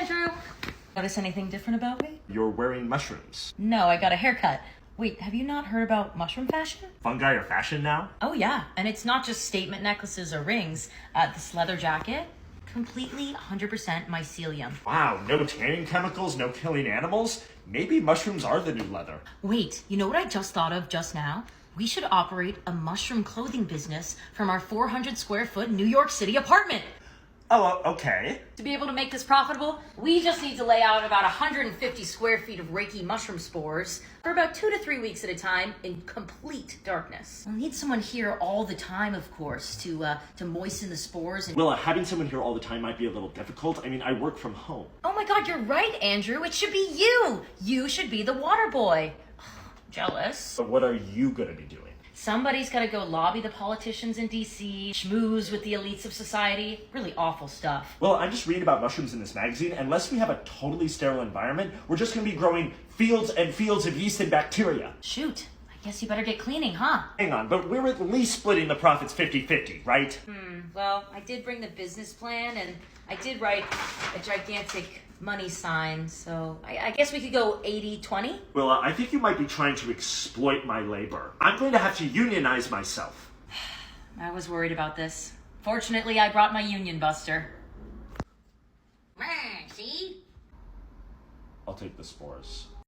Andrew. Notice anything different about me? You're wearing mushrooms. No, I got a haircut. Wait, have you not heard about mushroom fashion? Fungi are fashion now? Oh yeah, and it's not just statement necklaces or rings. This leather jacket, completely 100% mycelium. Wow, no tanning chemicals, no killing animals? Maybe mushrooms are the new leather. Wait, you know what I just thought of just now? We should operate a mushroom clothing business from our 400 square foot New York City apartment. Oh, okay. To be able to make this profitable, we just need to lay out about 150 square feet of Reiki mushroom spores for about 2 to 3 weeks at a time in complete darkness. We'll need someone here all the time, of course, to moisten the spores and... Willa, having someone here all the time might be a little difficult. I mean, I work from home. Oh my god, you're right, Andrew. It should be you. You should be the water boy. Jealous. But what are you gonna be doing? Somebody's got to go lobby the politicians in D.C., schmooze with the elites of society. Really awful stuff. Well, I'm just reading about mushrooms in this magazine. Unless we have a totally sterile environment, we're just going to be growing fields and fields of yeast and bacteria. Shoot. I guess you better get cleaning, huh? Hang on, but we're at least splitting the profits 50-50, right? Well, I did bring the business plan, and I did write a gigantic money sign, so I guess we could go 80-20? Well, I think you might be trying to exploit my labor. I'm going to have to unionize myself. I was worried about this. Fortunately, I brought my union buster. See? I'll take the spores.